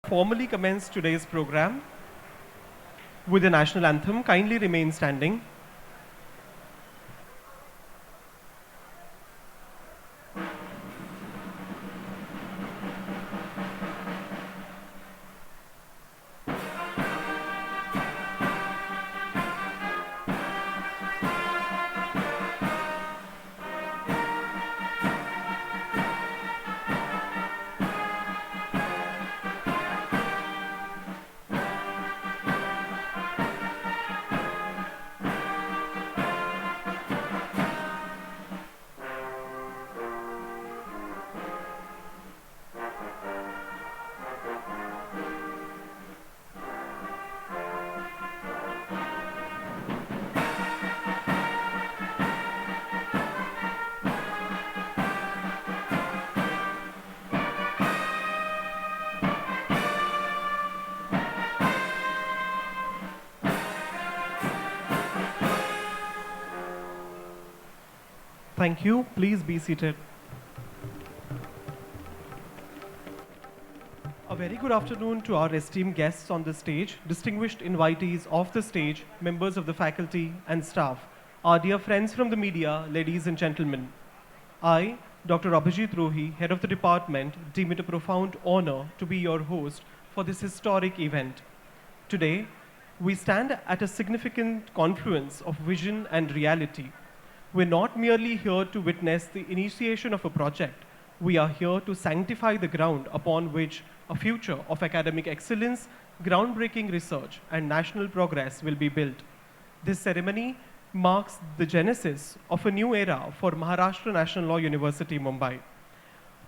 Formally commence today's program with the national anthem. Kindly remain standing. Thank you. Please be seated. A very good afternoon to our esteemed guests on the stage, distinguished invitees off the stage, members of the faculty and staff, our dear friends from the media, ladies and gentlemen. I, Dr. Abhijit Rohi, head of the department, deem it a profound honor to be your host for this historic event. Today, we stand at a significant confluence of vision and reality. We're not merely here to witness the initiation of a project. We are here to sanctify the ground upon which a future of academic excellence, groundbreaking research, and national progress will be built. This ceremony marks the genesis of a new era for Maharashtra National Law University, Mumbai.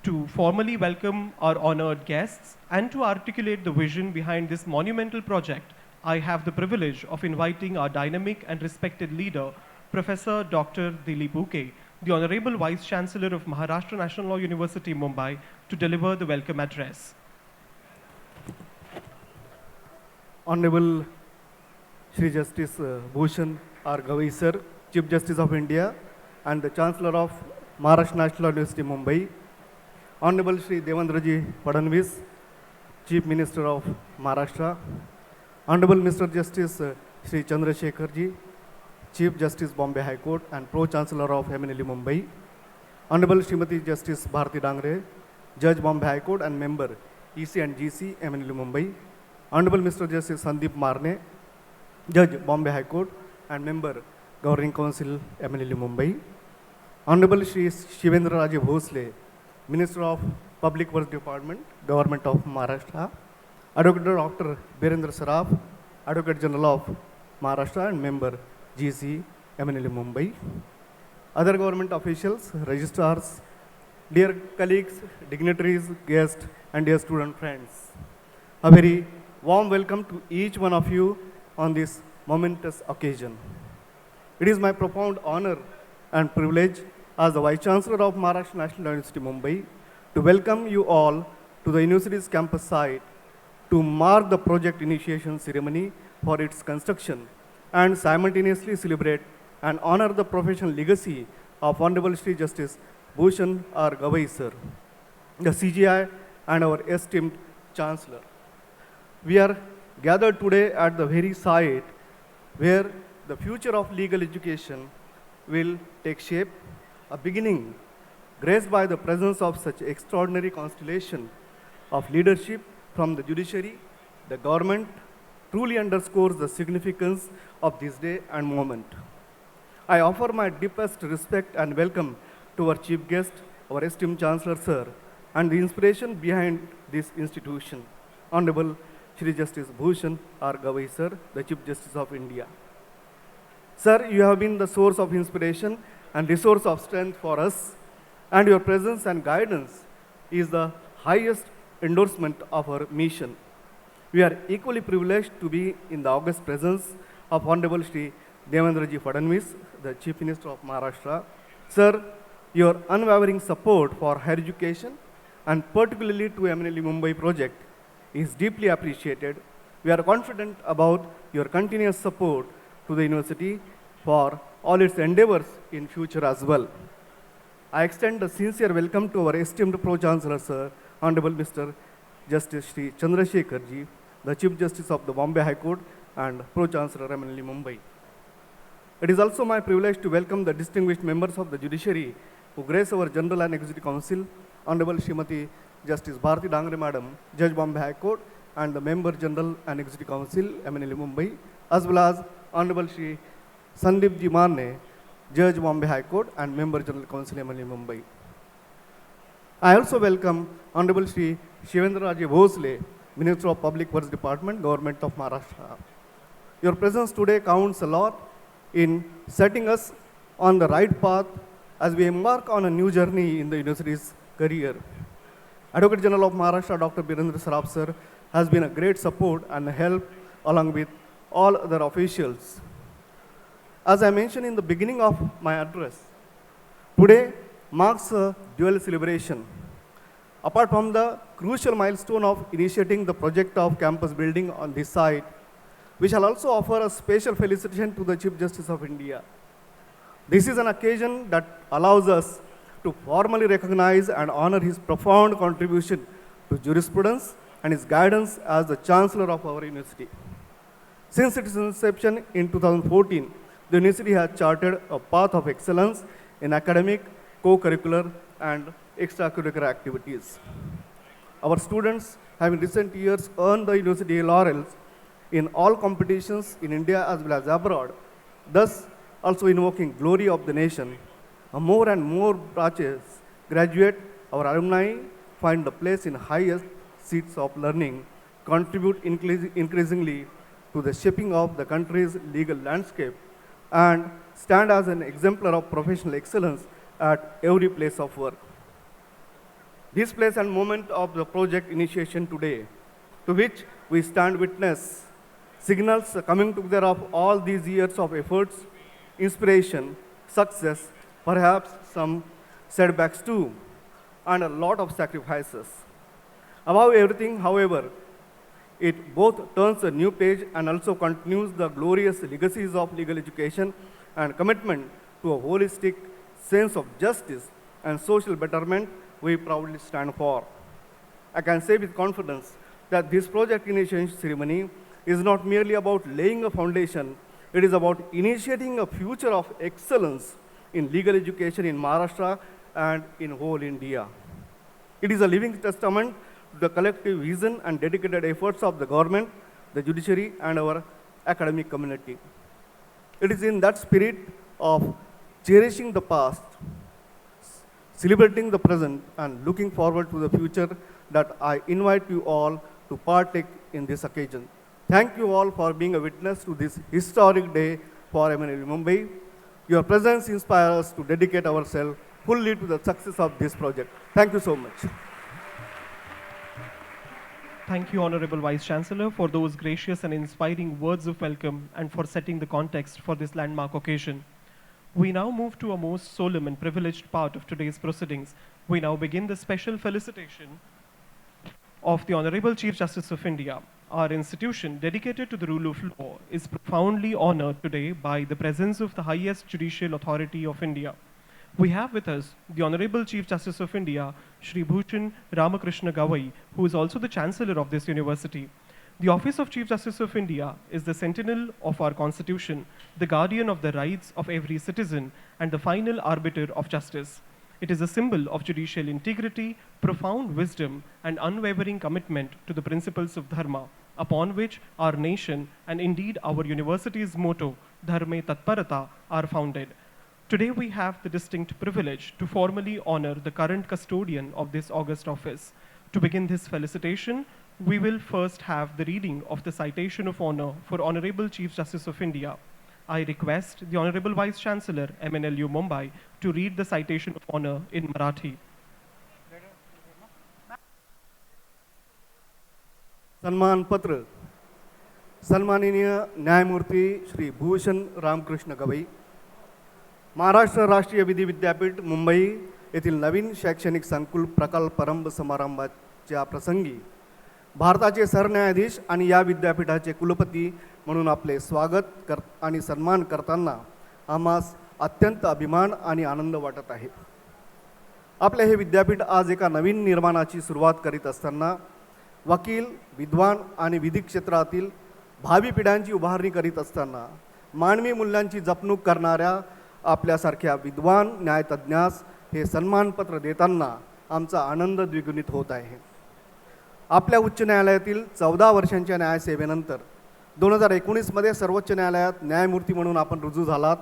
To formally welcome our honored guests and to articulate the vision behind this monumental project, I have the privilege of inviting our dynamic and respected leader, Professor Dr. Dilip Bouquet, the Honorable Vice Chancellor of Maharashtra National Law University, Mumbai, to deliver the welcome address. Honorable Shri Justice Bhushan R. Gavai Sir, Chief Justice of India and the Chancellor of Maharashtra National Law University, Mumbai. Honorable Shri Devendraji Fadnavis, Chief Minister of Maharashtra. Honorable Mr. Justice Shri Chandrashekhar ji, Chief Justice Bombay High Court and Pro-Chancellor of MNLU Mumbai. Honorable Srimati Justice Bharati Dangre, Judge Bombay High Court and Member EC and GC MNLU Mumbai. Honorable Mr. Justice Sandeep Marne, Judge Bombay High Court and Member Governing Council MNLU Mumbai. Honorable Shri Shivendraraje Bhosale, Minister of Public Works Department, Government of Maharashtra. Advocate Dr. Birendra Saraf, Advocate General of Maharashtra and Member GC MNLU Mumbai. Other government officials, registrars, dear colleagues, dignitaries, guests, and dear student friends. A very warm welcome to each one of you on this momentous occasion. It is my profound honor and privilege as the Vice Chancellor of Maharashtra National University, Mumbai, to welcome you all to the university's campus site to mark the project initiation ceremony for its construction and simultaneously celebrate and honor the professional legacy of Honorable Shri Justice Bhushan R. Gavai Sir, the CGI and our esteemed Chancellor. We are gathered today at the very site where the future of legal education will take shape, a beginning graced by the presence of such extraordinary constellation of leadership from the judiciary, the government, truly underscores the significance of this day and moment. I offer my deepest respect and welcome to our chief guest, our esteemed Chancellor Sir, and the inspiration behind this institution, Honorable Shri Justice Bhushan R. Gavai Sir, the Chief Justice of India. Sir, you have been the source of inspiration and resource of strength for us, and your presence and guidance is the highest endorsement of our mission. We are equally privileged to be in the august presence of Honorable Shri Devendraji Fadnavis, the Chief Minister of Maharashtra. Sir, your unwavering support for higher education and particularly to MNLU Mumbai project is deeply appreciated. We are confident about your continuous support to the university for all its endeavors in future as well. I extend a sincere welcome to our esteemed Pro-Chancellor Sir, Honorable Mr. Justice Shri Chandrashekhar ji, the Chief Justice of the Bombay High Court and Pro-Chancellor MNLU Mumbai. It is also my privilege to welcome the distinguished members of the Judiciary who grace our General and Executive Council, Honorable Srimati Justice Bharati Dangre Madam, Judge Bombay High Court, and the Member General and Executive Council, MNLU Mumbai, as well as Honorable Shri Sandeep ji Marne, Judge Bombay High Court and Member General Council, MNLU Mumbai. I also welcome Honorable Shri Shivendraraje Bhosale, Minister of Public Works Department, Government of Maharashtra. Your presence today counts a lot in setting us on the right path as we embark on a new journey in the university's career. Advocate General of Maharashtra, Dr. Birendra Saraf Sir, has been a great support and help along with all other officials. As I mentioned in the beginning of my address, today marks a dual celebration. Apart from the crucial milestone of initiating the project of campus building on this site, we shall also offer a special felicitation to the Chief Justice of India This is an occasion that allows us to formally recognize and honor his profound contribution to jurisprudence and his guidance as the Chancellor of our university. Since its inception in 2014, the university has charted a path of excellence in academic, co-curricular, and extracurricular activities. Our students have in recent years earned the university laurels in all competitions in India as well as abroad, thus also invoking glory of the nation. More and more batches graduate, our alumni find the place in highest seats of learning, contribute increasingly to the shaping of the country's legal landscape, and stand as an exemplar of professional excellence at every place of work. This place and moment of the project initiation today, to which we stand witness, signals the coming together of all these years of efforts, inspiration, success, perhaps some setbacks too, and a lot of sacrifices. Above everything, however, it both turns a new page and also continues the glorious legacies of legal education and commitment to a holistic sense of justice and social betterment we proudly stand for. I can say with confidence that this project initiation ceremony is not merely about laying a foundation, it is about initiating a future of excellence in legal education in Maharashtra and in whole India. It is a living testament to the collective vision and dedicated efforts of the government, the judiciary, and our academic community. It is in that spirit of cherishing the past, celebrating the present, and looking forward to the future that I invite you all to partake in this occasion. Thank you all for being a witness to this historic day for MNLU Mumbai. Your presence inspires us to dedicate ourselves fully to the success of this project. Thank you so much. Thank you, Honorable Vice Chancellor, for those gracious and inspiring words of welcome and for setting the context for this landmark occasion. We now move to a most solemn and privileged part of today's proceedings. We now begin the special felicitation of the Honorable Chief Justice of India. Our institution, dedicated to the rule of law, is profoundly honored today by the presence of the highest judicial authority of India. We have with us the Honorable Chief Justice of India, Shri Bhushan Ramakrishna Gavai, who is also the Chancellor of this university. The Office of Chief Justice of India is the sentinel of our Constitution, the guardian of the rights of every citizen, and the final arbiter of justice. It is a symbol of judicial integrity, profound wisdom, and unwavering commitment to the principles of Dharma, upon which our nation and indeed our university's motto, Dharme Tatparata, are founded. Today we have the distinct privilege to formally honor the current custodian of this august office. To begin this felicitation, we will first have the reading of the citation of honor for Honorable Chief Justice of India. I request the Honorable Vice Chancellor, MNLU Mumbai, to read the citation of honor in Marathi. सन्मान पत्र सन्माननीय न्यायमूर्ती श्री भूषण रामकृष्ण गवई, महाराष्ट्र राष्ट्रीय विधी विद्यापीठ मुंबई येथील नवीन शैक्षणिक संकुल प्रकल्पारंभ समारंभाच्या प्रसंगी भारताचे सरन्यायाधीश आणि या विद्यापीठाचे कुलपती म्हणून आपले स्वागत आणि सन्मान करताना आम्हास अत्यंत अभिमान आणि आनंद वाटत आहे. आपले हे विद्यापीठ आज एका नवीन निर्माणाची सुरुवात करीत असताना वकील, विद्वान आणि विधी क्षेत्रातील भावी पिढ्यांची उभारणी करीत असताना मानवी मूल्यांची जपणूक करणाऱ्या आपल्यासारख्या विद्वान न्यायतज्ञास हे सन्मानपत्र देताना आमचा आनंद द्विगुणित होत आहे. आपल्या उच्च न्यायालयातील 14 वर्षांच्या न्यायसेवेनंतर 2019 मध्ये सर्वोच्च न्यायालयात न्यायमूर्ती म्हणून आपण रुजू झालात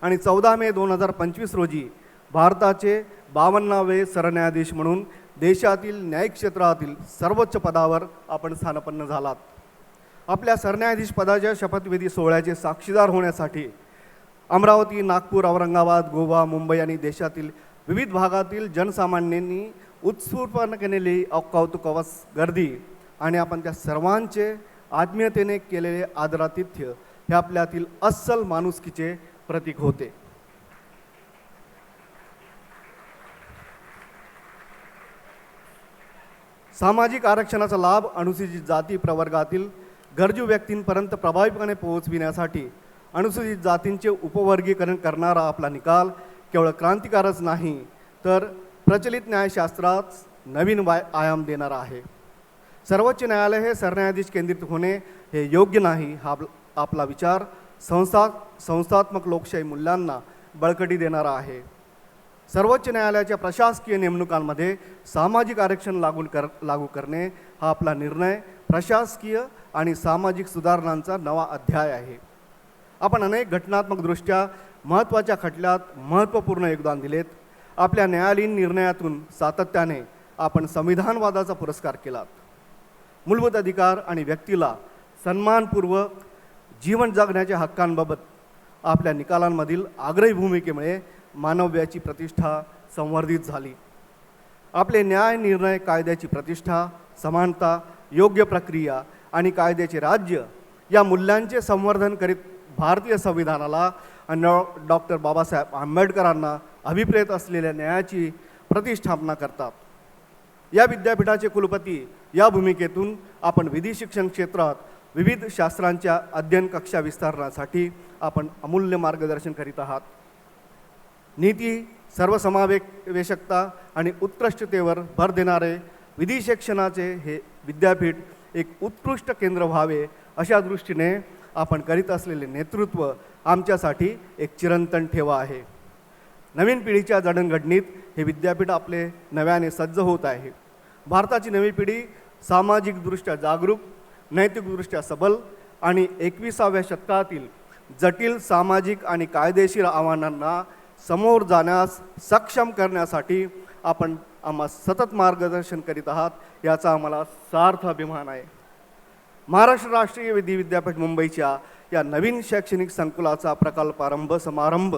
आणि 14 मे 2025 रोजी भारताचे 52वे सरन्यायाधीश म्हणून देशातील न्यायिक क्षेत्रातील सर्वोच्च पदावर आपण स्थानापन्न झालात. आपल्या सरन्यायाधीश पदाच्या शपथविधी सोहळ्याचे साक्षीदार होण्यासाठी अमरावती, नागपूर, औरंगाबाद, गोवा, मुंबई आणि देशातील विविध भागातील जनसामान्यांनी उत्स्फूर्तपणे केलेली कौतुकवश गर्दी आणि आपण त्या सर्वांचे आत्मीयतेने केलेले आदरातिथ्य हे आपल्यातील अस्सल माणुसकीचे प्रतीक होते. सामाजिक आरक्षणाचा लाभ अनुसूचित जाती प्रवर्गातील गरजू व्यक्तींपर्यंत प्रभावीपणे पोहोचविण्यासाठी अनुसूचित जातींचे उपवर्गीकरण करणारा आपला निकाल केवळ क्रांतिकारच नाही, तर प्रचलित न्यायशास्त्रात नवीन आयाम देणारा आहे. सर्वोच्च न्यायालय हे सरन्यायाधीश केंद्रित होणे हे योग्य नाही, हा आपला विचार संस्थात्मक लोकशाही मूल्यांना बळकटी देणारा आहे. सर्वोच्च न्यायालयाच्या प्रशासकीय नेमणुकांमध्ये सामाजिक आरक्षण लागू करणे हा आपला निर्णय प्रशासकीय आणि सामाजिक सुधारणांचा नवा अध्याय आहे. आपण अनेक घटनात्मकदृष्ट्या महत्त्वाच्या खटल्यात महत्त्वपूर्ण योगदान दिलेत. आपल्या न्यायालयीन निर्णयातून सातत्याने आपण संविधानवादाचा पुरस्कार केलात. मूलभूत अधिकार आणि व्यक्तीला सन्मानपूर्वक जीवन जगण्याच्या हक्कांबाबत आपल्या निकालांमधील आग्रही भूमिकेमुळे मानव्याची प्रतिष्ठा संवर्धित झाली. आपले न्याय निर्णय कायद्याची प्रतिष्ठा, समानता, योग्य प्रक्रिया आणि कायद्याचे राज्य या मूल्यांचे संवर्धन करीत भारतीय संविधानाला आणि डॉक्टर बाबासाहेब आंबेडकरांना अभिप्रेत असलेल्या न्यायाची प्रतिष्ठापना करतात. या विद्यापीठाचे कुलपती या भूमिकेतून आपण विधी शिक्षण क्षेत्रात विविध शास्त्रांच्या अध्ययन कक्षा विस्तारण्यासाठी आपण अमूल्य मार्गदर्शन करीत आहात. नीती, सर्वसमावेशकता आणि उत्कृष्टतेवर भर देणारे विधी शिक्षणाचे हे विद्यापीठ एक उत्कृष्ट केंद्र व्हावे अशा दृष्टीने आपण करीत असलेले नेतृत्व आमच्यासाठी एक चिरंतन ठेवा आहे. नवीन पिढीच्या जडणघडणीत हे विद्यापीठ आपले नव्याने सज्ज होत आहे. भारताची नवी पिढी सामाजिकदृष्ट्या जागरूक, नैतिकदृष्ट्या सबल आणि 21व्या शतकातील जटिल सामाजिक आणि कायदेशीर आव्हानांना समोर जाण्यास सक्षम करण्यासाठी आपण आम्हा सतत मार्गदर्शन करीत आहात, याचा आम्हाला सार्थ अभिमान आहे. महाराष्ट्र राष्ट्रीय विधी विद्यापीठ मुंबईच्या या नवीन शैक्षणिक संकुलाचा प्रकल्पारंभ समारंभ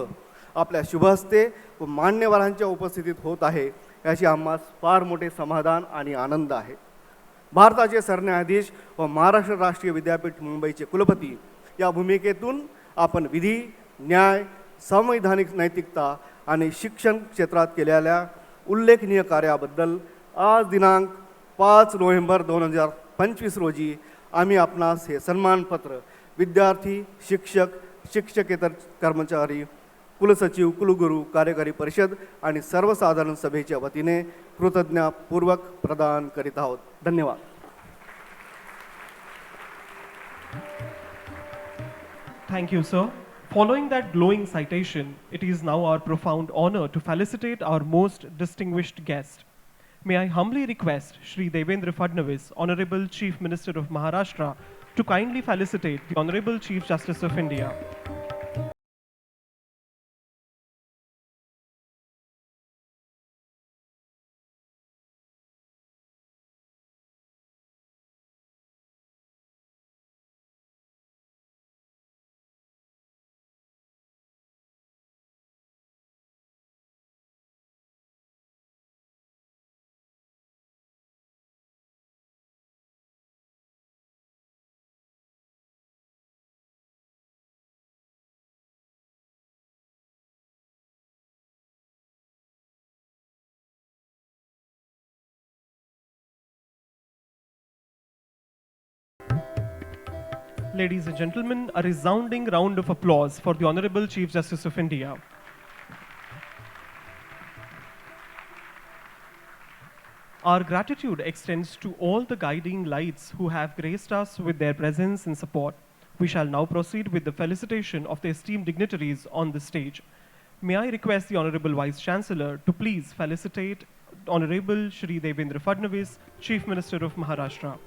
आपल्या शुभहस्ते व मान्यवरांच्या उपस्थितीत होत आहे, याची आम्हास फार मोठे समाधान आणि आनंद आहे. भारताचे सरन्यायाधीश व महाराष्ट्र राष्ट्रीय विद्यापीठ मुंबईचे कुलपती या भूमिकेतून आपण विधी, न्याय, संवैधानिक नैतिकता आणि शिक्षण क्षेत्रात केलेल्या उल्लेखनीय कार्याबद्दल आज दिनांक 5 नोव्हेंबर 2025 रोजी आम्ही आपणास हे सन्मानपत्र विद्यार्थी, शिक्षक, शिक्षकेतर कर्मचारी, कुलसचिव, कुलगुरू, कार्यकारी परिषद आणि सर्वसाधारण सभेच्या वतीने कृतज्ञतापूर्वक प्रदान करीत आहोत. धन्यवाद. Thank you, sir. Following that glowing citation, it is now our profound honor to felicitate our most distinguished guest. May I humbly request Shri Devendra Fadnavis, Honorable Chief Minister of Maharashtra, to kindly felicitate the Honorable Chief Justice of India. Ladies and gentlemen, a resounding round of applause for the Honorable Chief Justice of India. Our gratitude extends to all the guiding lights who have graced us with their presence and support. We shall now proceed with the felicitation of the esteemed dignitaries on the stage. May I request the Honorable Vice Chancellor to please felicitate Honorable Shri Devendra Fadnavis, Chief Minister of Maharashtra.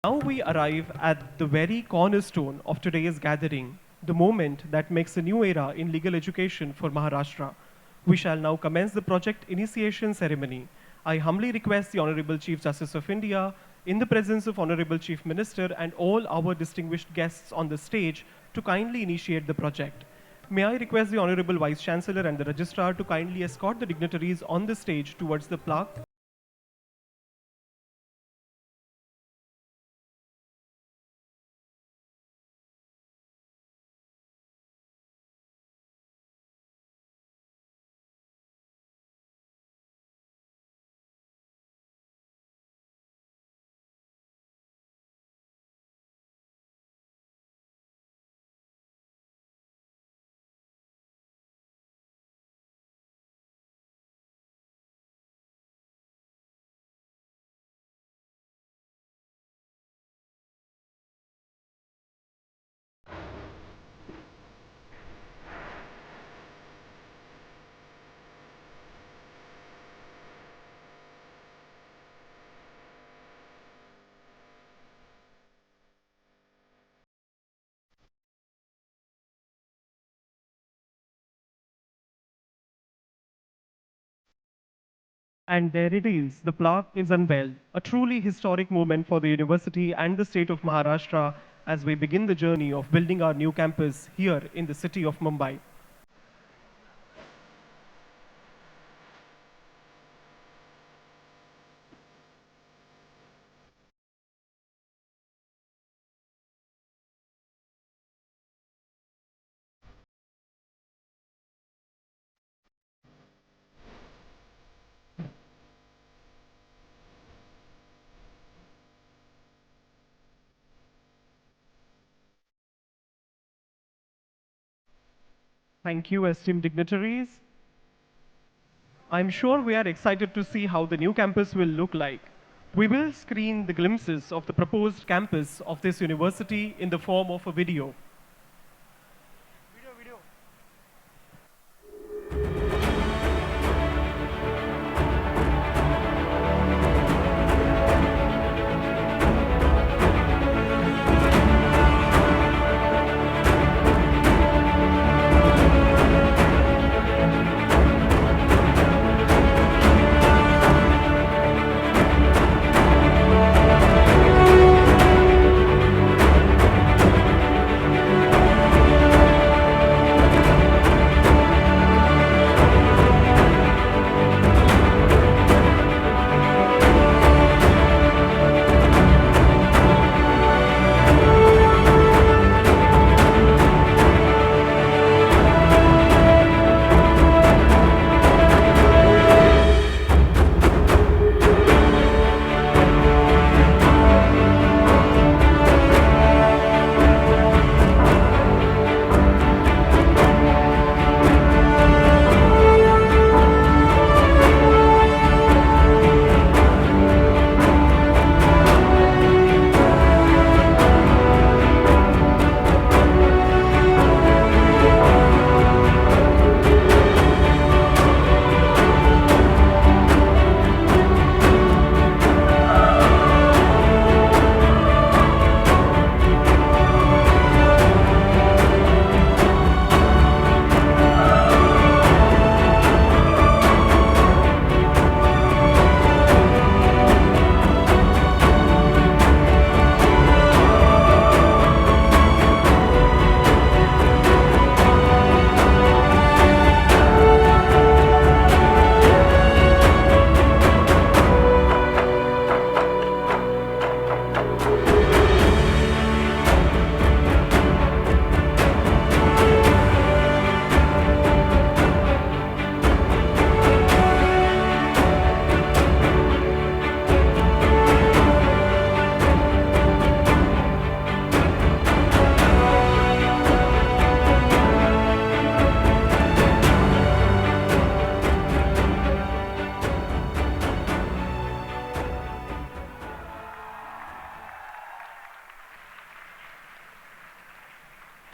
Now we arrive at the very cornerstone of today's gathering, the moment that makes a new era in legal education for Maharashtra. We shall now commence the project initiation ceremony. I humbly request the Honorable Chief Justice of India, in the presence of Honorable Chief Minister and all our distinguished guests on the stage, to kindly initiate the project. May I request the Honorable Vice Chancellor and the Registrar to kindly escort the dignitaries on the stage towards the plaque. And there it is, the plaque is unveiled, a truly historic moment for the university and the state of Maharashtra as we begin the journey of building our new campus here in the city of Mumbai. Thank you, esteemed dignitaries. I'm sure we are excited to see how the new campus will look like. We will screen the glimpses of the proposed campus of this university in the form of a video.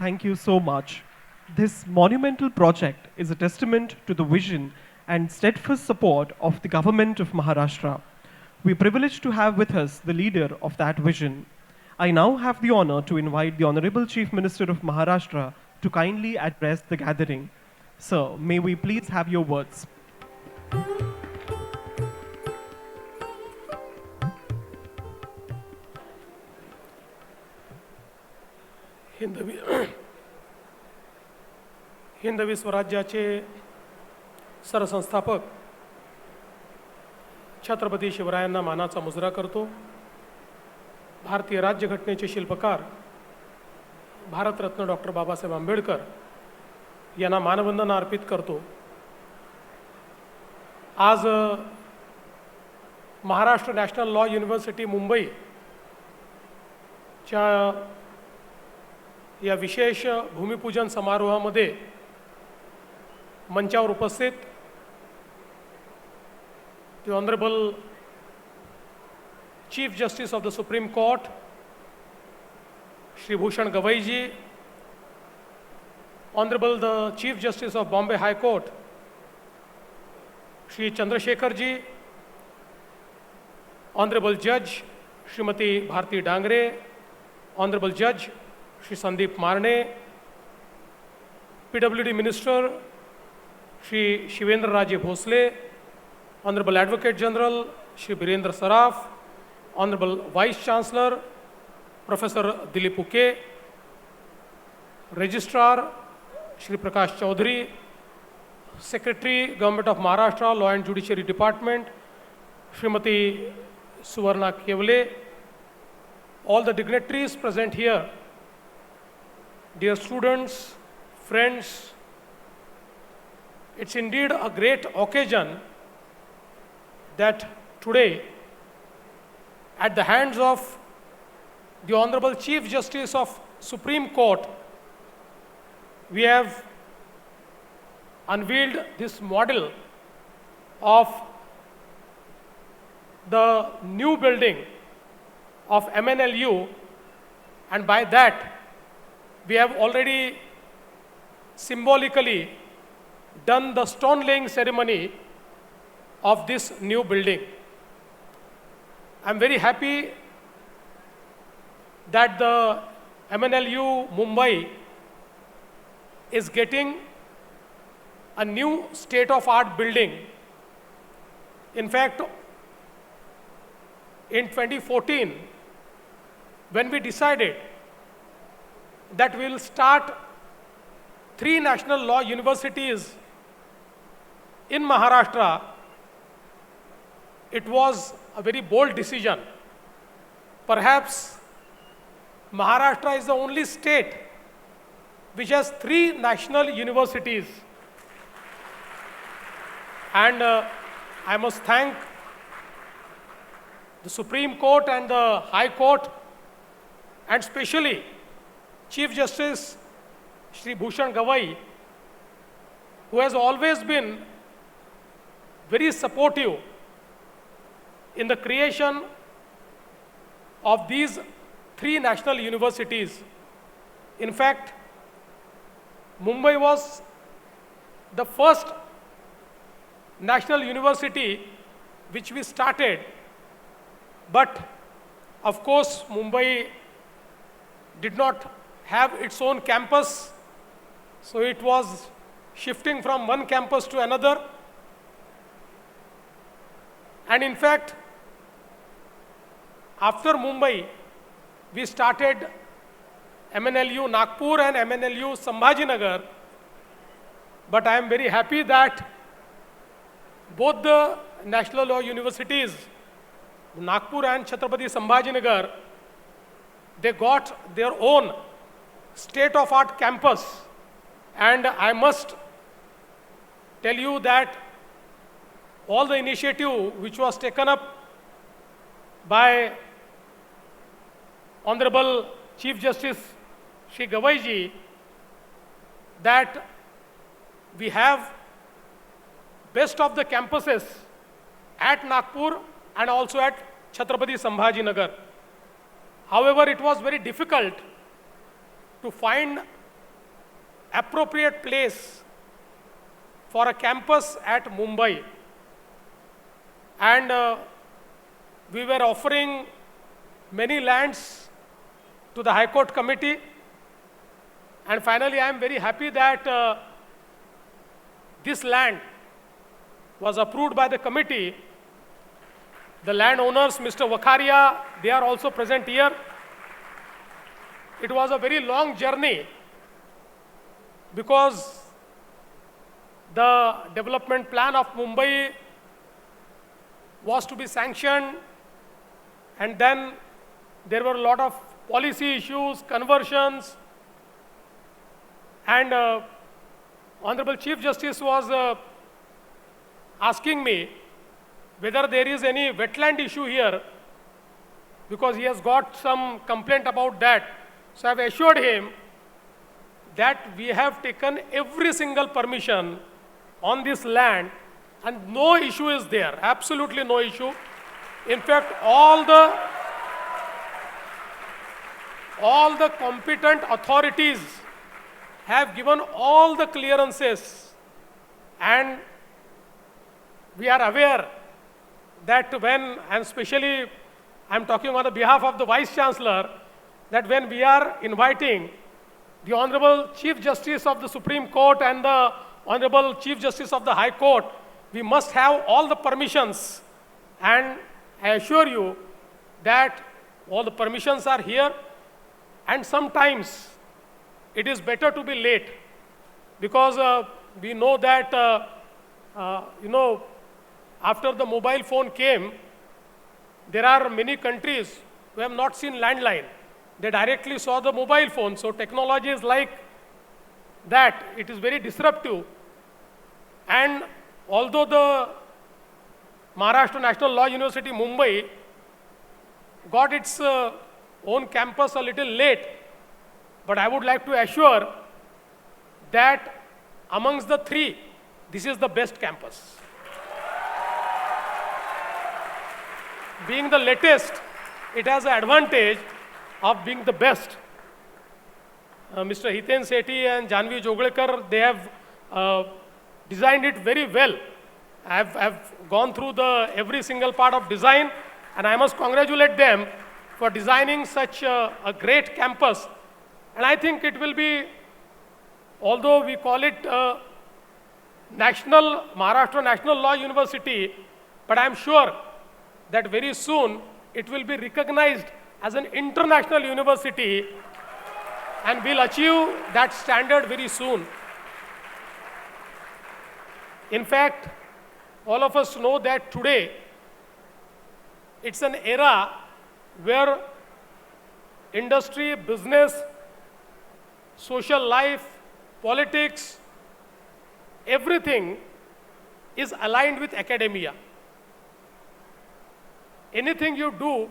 Thank you so much. This monumental project is a testament to the vision and steadfast support of the government of Maharashtra. We are privileged to have with us the leader of that vision. I now have the honor to invite the Honorable Chief Minister of Maharashtra to kindly address the gathering. Sir, may we please have your words? Hindavi स्वराज्याचे सरसंस्थापक छत्रपती शिवरायांना मानाचा मुजरा करतो. भारतीय राज्यघटनेचे शिल्पकार Bharat Ratna doctor Babasaheb Ambedkar यांना मानवंदना अर्पित करतो. आज महाराष्ट्र नॅशनल लॉ युनिव्हर्सिटी मुंबईच्या या विशेष भूमिपूजन समारोहामध्ये मंचावर उपस्थित the Honorable Chief Justice of the Supreme Court, Shri Bhushan Gavai ji, Honorable the Chief Justice of Bombay High Court, Shri Chandrashekhar ji, Honorable Judge Srimati Bharati Dangre, Honorable Judge Shri Sandeep Marne, PWD Minister Shri Shivendraraje Bhosale, Honorable Advocate General Shri Birendra Saraf, Honorable Vice Chancellor Professor Dilip Uke, Registrar Shri Prakash Chaudhary, Secretary Government of Maharashtra Law and Judiciary Department Srimati Suvarna Keole, all the dignitaries present here, dear students, friends, it's indeed a great occasion that today, at the hands of the Honorable Chief Justice of Supreme Court, we have unveiled this model of the new building of MNLU, and by that we have already symbolically done the stone laying ceremony of this new building. I am very happy that the MNLU Mumbai is getting a new state-of-art building. In fact, in 2014, when we decided that we will start 3 national law universities in Maharashtra, it was a very bold decision. Perhaps Maharashtra is the only state which has 3 national universities. And I must thank the Supreme Court and the High Court, and especially Chief Justice Shri Bhushan Gavai, who has always been very supportive in the creation of these 3 national universities. In fact, Mumbai was the first national university which we started, but of course Mumbai did not have its own campus, so it was shifting from one campus to another. And in fact, after Mumbai, we started MNLU Nagpur and MNLU Sambhajinagar, but I am very happy that both the national law universities, Nagpur and Chhatrapati Sambhajinagar, they got their own state-of-art campus. And I must tell you that all the initiative which was taken up by Honorable Chief Justice Shri Gavai ji, that we have best of the campuses at Nagpur and also at Chhatrapati Sambhajinagar. However, it was very difficult to find appropriate place for a campus at Mumbai. And we were offering many lands to the High Court Committee. And finally, I am very happy that this land was approved by the committee. The landowners, Mr. Vakharia, they are also present here. It was a very long journey because the development plan of Mumbai was to be sanctioned, and then there were a lot of policy issues, conversions, and Honorable Chief Justice was asking me whether there is any wetland issue here, because he has got some complaint about that. So I have assured him that we have taken every single permission on this land and no issue is there, absolutely no issue. In fact, all the competent authorities have given all the clearances, and we are aware that when, and especially I am talking on the behalf of the Vice Chancellor, that when we are inviting the Honorable Chief Justice of the Supreme Court and the Honorable Chief Justice of the High Court, we must have all the permissions, and I assure you that all the permissions are here. And sometimes it is better to be late, because we know that after the mobile phone came, there are many countries who have not seen landline. They directly saw the mobile phone. So technology is like that. It is very disruptive. And although the Maharashtra National Law University Mumbai got its own campus a little late, but I would like to assure that amongst the three, this is the best campus. Being the latest, it has an advantage of being the best. Mr. Hiten Sethi and Janvi Joglekar, they have designed it very well. I've gone through every single part of design, and I must congratulate them for designing such a great campus. And I think it will be, although we call it Maharashtra National Law University, but I'm sure that very soon it will be recognized as an international university, and will achieve that standard very soon. In fact, all of us know that today it's an era where industry, business, social life, politics, everything is aligned with academia. Anything you do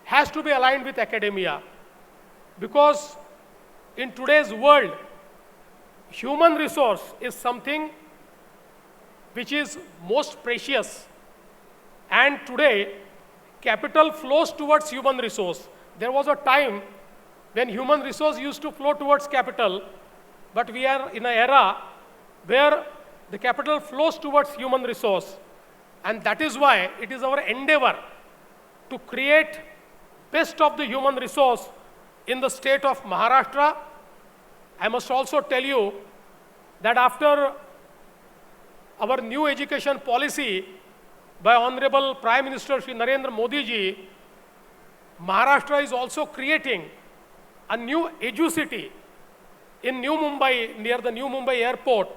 has to be aligned with academia, because in today's world, human resource is something which is most precious. And today, capital flows towards human resource. There was a time when human resource used to flow towards capital, but we are in an era where the capital flows towards human resource. And that is why it is our endeavor to create best of the human resource in the state of Maharashtra. I must also tell you that after our new education policy by Honorable Prime Minister Shri Narendra Modi ji, Maharashtra is also creating a new edu-city in New Mumbai, near the New Mumbai airport.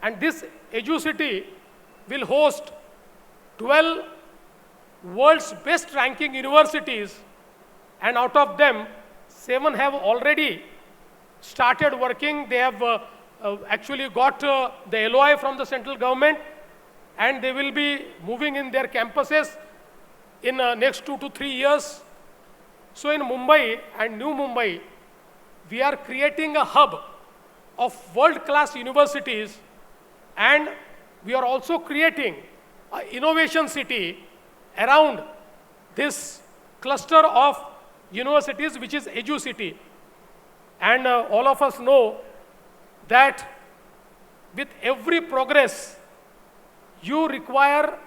And this edu-city will host 12 world's best ranking universities, and out of them, 7 have already started working. They have actually got the LOI from the central government, and they will be moving in their campuses in next 2 to 3 years. So in Mumbai and New Mumbai, we are creating a hub of world-class universities, and we are also creating an innovation city around this cluster of universities, which is edu-city. And all of us know that with every progress, you require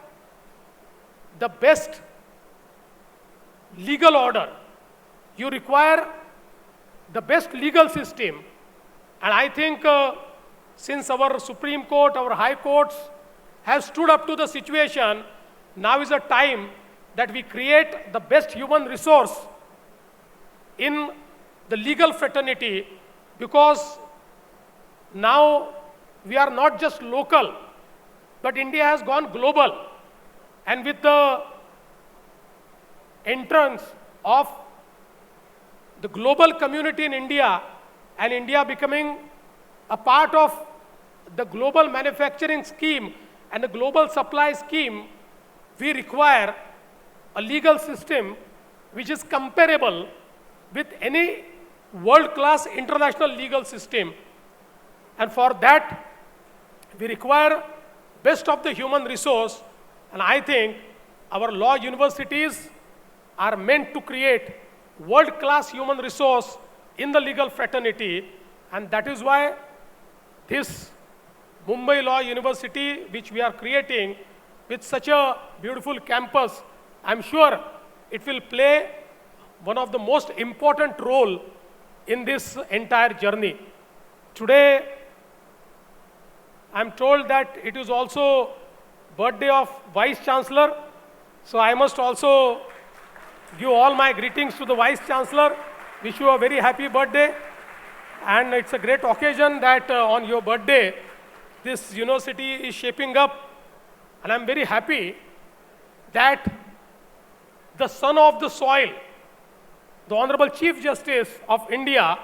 the best legal order. you require the best legal system. And I think since our Supreme Court, our high courts have stood up to the situation, now is a time that we create the best human resource in the legal fraternity, because now we are not just local, but India has gone global. And with the entrance of the global community in India, and India becoming a part of the global manufacturing scheme and the global supply scheme, we require a legal system which is comparable with any world-class international legal system. And for that, we require best of the human resource. And I think our law universities are meant to create world-class human resource in the legal fraternity. And that is why this Mumbai Law University, which we are creating with such a beautiful campus, I'm sure it will play one of the most important role in this entire journey. Today, I'm told that it is also birthday of Vice Chancellor. So I must also give all my greetings to the Vice Chancellor. Wish you a very happy birthday. And it's a great occasion that on your birthday, this university is shaping up. And I'm very happy that the son of the soil, the Honorable Chief Justice of India,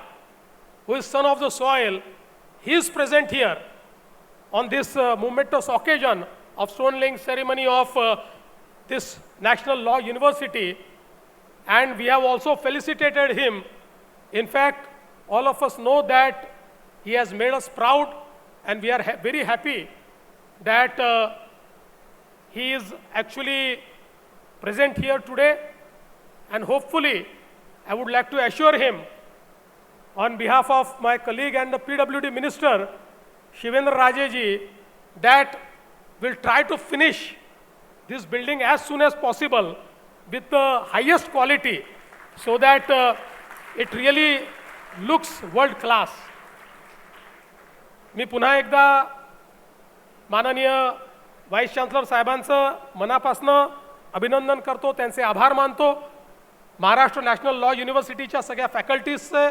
who is son of the soil, he is present here on this momentous occasion of stone-laying ceremony of this National Law University. And we have also felicitated him. In fact, all of us know that he has made us proud, and we are very happy that he is actually present here today. And hopefully, I would like to assure him on behalf of my colleague and the PWD Minister, Shivendraraje ji, that we'll try to finish this building as soon as possible with the highest quality, so that it really looks world class. मी पुन्हा एकदा माननीय vice chancellor साहेबांचं मनापासनं अभिनंदन करतो, त्यांचे आभार मानतो. Maharashtra national law युनिव्हर्सिटीच्या सगळ्या फॅकल्टीजचे,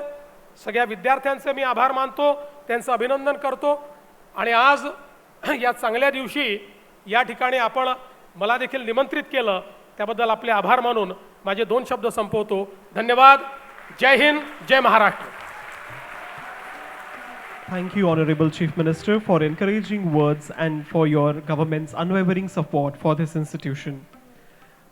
सगळ्या विद्यार्थ्यांचे मी आभार मानतो, त्यांचं अभिनंदन करतो. आणि आज या चांगल्या दिवशी या ठिकाणी आपण मला देखील निमंत्रित केलं, त्याबद्दल आपले आभार मानून माझे 2 शब्द संपवतो. धन्यवाद. जय हिंद, जय Maharashtra. Thank you, Honorable Chief Minister, for encouraging words and for your government's unwavering support for this institution.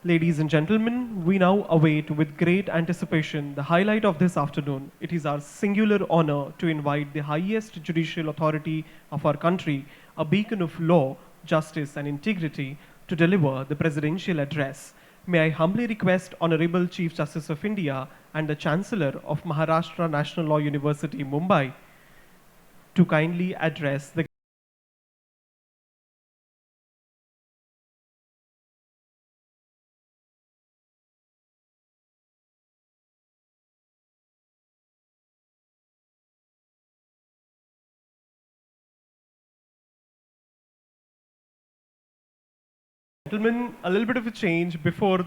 Ladies and gentlemen, we now await with great anticipation the highlight of this afternoon. It is our singular honor to invite the highest judicial authority of our country, a beacon of law, justice and integrity, to deliver the presidential address. May I humbly request Honorable Chief Justice of India and the Chancellor of Maharashtra National Law University, Mumbai, to kindly address the Gentlemen, a little bit of a change before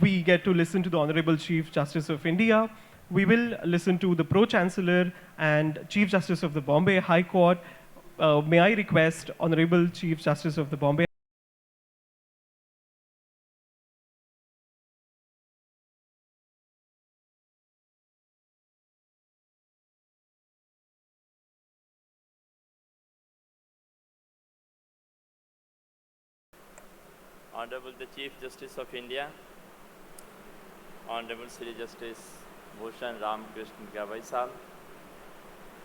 we get to listen to the Honorable Chief Justice of India. We will listen to the Pro-Chancellor and Chief Justice of the Bombay High Court. May I request Honorable Chief Justice of the Bombay Honorable the Chief Justice of India, Honorable Shri Justice Bhushan Ramkrishna Gavai Sahab,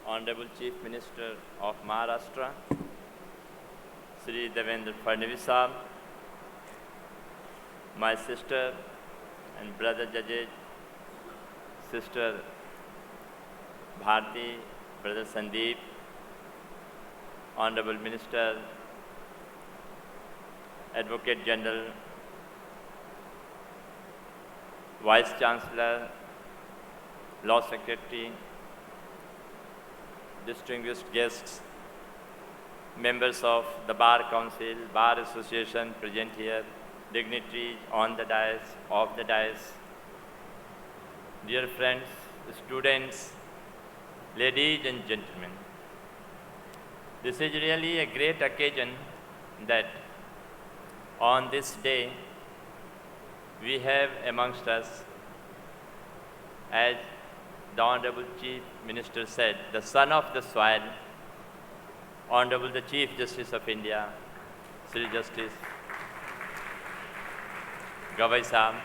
Honorable Chief Minister of Maharashtra, Shri Devendra Fadnavis Sahab, my sister and brother judges, sister Bharati, brother Sandeep, Honorable Minister, Advocate General, Vice Chancellor, Law Secretary, distinguished guests, members of the Bar Council, Bar Association present here, dignitaries on the dais, off the dais, dear friends, students, ladies and gentlemen. This is really a great occasion that on this day we have amongst us, as the Honorable Chief Minister said, the son of the soil, Honorable the Chief Justice of India, Shri Justice Gavai Sahab.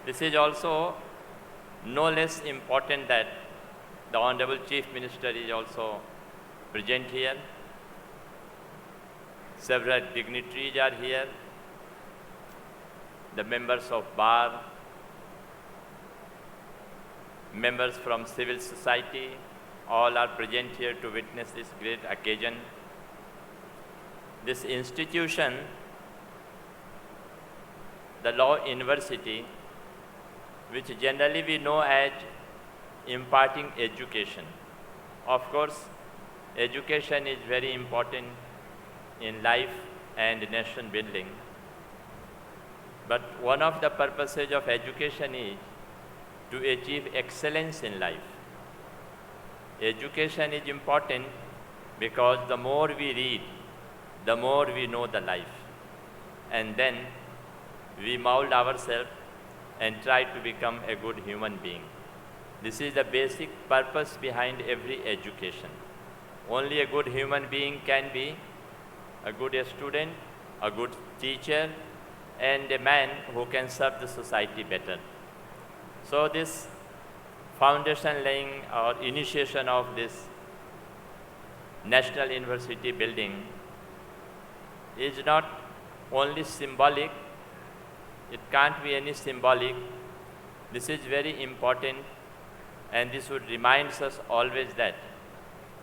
This is also no less important that the Honorable Chief Minister is also present here. Several dignitaries are here. The members of Bar, members from civil society, all are present here to witness this great occasion. This institution, the Law University, which generally we know as imparting education. Of course, education is very important in life and nation building. But one of the purposes of education is to achieve excellence in life. Education is important because the more we read, the more we know the life. And then we mold ourselves and try to become a good human being. This is the basic purpose behind every education. Only a good human being can be a good student, a good teacher, and a man who can serve the society better. So this foundation laying or initiation of this National University building is not only symbolic, it can't be any symbolic. This is very important, and this would remind us always that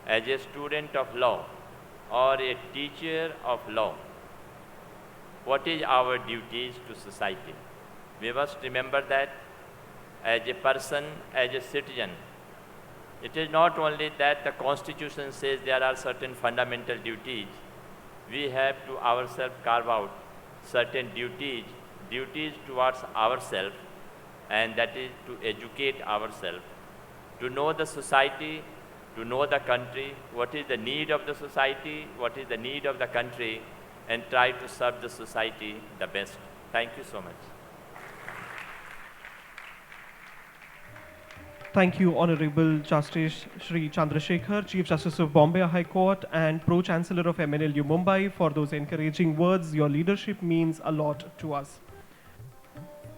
as a student of law or a teacher of law, what is our duties to society? We must remember that as a person, as a citizen, it is not only that the Constitution says there are certain fundamental duties. We have to ourselves carve out certain duties towards ourselves, and that is to educate ourselves, to know the society, to know the country, what is the need of the society, what is the need of the country, and try to serve the society the best. Thank you so much. Thank you, Honorable Justice Shri Chandrashekhar, Chief Justice of Bombay High Court and Pro-Chancellor of MNLU Mumbai, for those encouraging words. Your leadership means a lot to us.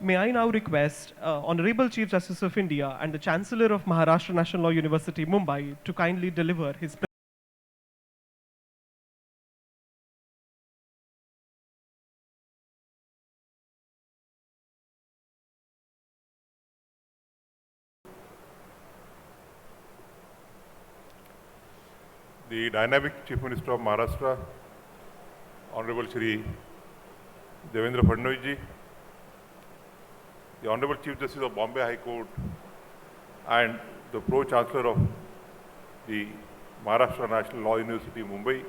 May I now request Honorable Chief Justice of India and the Chancellor of Maharashtra National Law University, Mumbai, to kindly deliver his The dynamic Chief Minister of Maharashtra, Honorable Shri Devendra Fadnavis, the Honorable Chief Justice of Bombay High Court, and the Pro-Chancellor of the Maharashtra National Law University, Mumbai,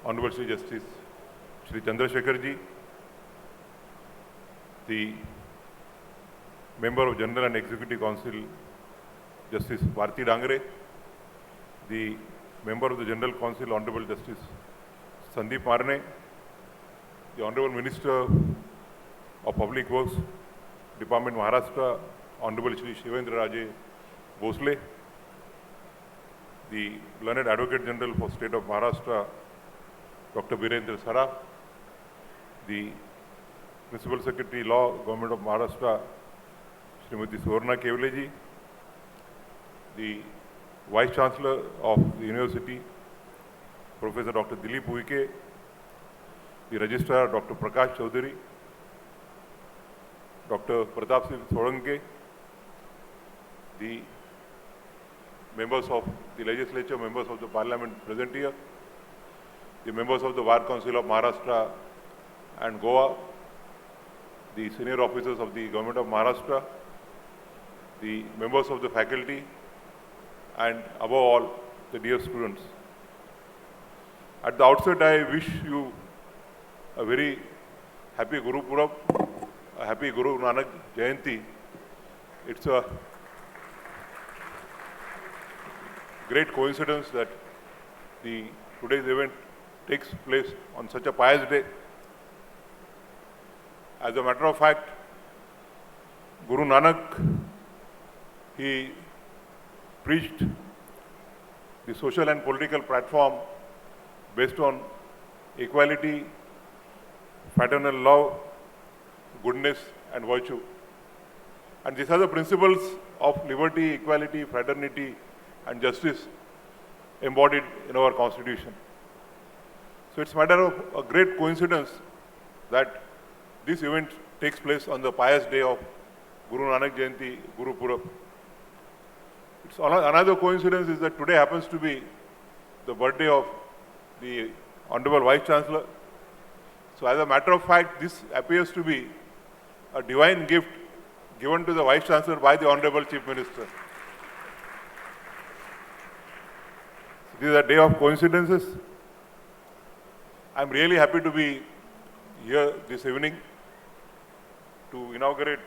Honorable Shri Justice Shri Chandrashekhar, the Member of General and Executive Council, Justice Bharati Dangre, the Member of the General Council, Honorable Justice Sandeep Marne, the Honorable Minister of Public Works, Department Maharashtra, Honorable Shri Shivendraraje Bhosale, the Learned Advocate General for State of Maharashtra, Dr. Birendra Saraf, the Principal Secretary Law, Government of Maharashtra, Srimati Suvarna Keole, the Vice Chancellor of the University, Professor Dr. Dilip Uike, the Registrar Dr. Prakash Chaudhary, Dr. Pratap Singh Solanke, the members of the legislature, members of the parliament present here, the members of the Bar Council of Maharashtra and Goa, the senior officers of the government of Maharashtra, the members of the faculty, and above all, the dear students. At the outset, I wish you a very happy Guru Purab, a happy Guru Nanak Jayanti. It's a great coincidence that today's event takes place on such a pious day. As a matter of fact, Guru Nanak, he preached the social and political platform based on equality, fraternal love, goodness and virtue. And these are the principles of liberty, equality, fraternity and justice embodied in our constitution. So it's a matter of a great coincidence that this event takes place on the pious day of Guru Nanak Jayanti, Guru Purab. It's another coincidence is that today happens to be the birthday of the Honorable Vice Chancellor. So as a matter of fact, this appears to be a divine gift given to the Vice Chancellor by the Honorable Chief Minister. This is a day of coincidences. I'm really happy to be here this evening to inaugurate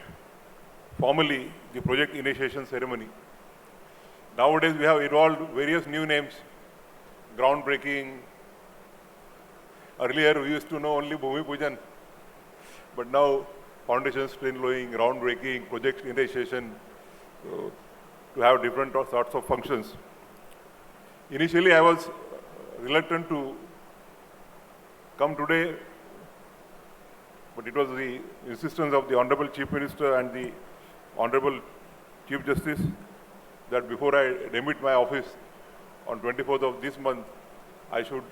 formally the project initiation ceremony. Nowadays we have evolved various new names, groundbreaking. Earlier we used to know only Bhumi Pujan, but now foundation stone laying, groundbreaking, project initiation, to have different sorts of functions. Initially I was reluctant to come today, but it was the insistence of the Honorable Chief Minister and the Honorable Chief Justice that before I remit my office on 24th of this month, I should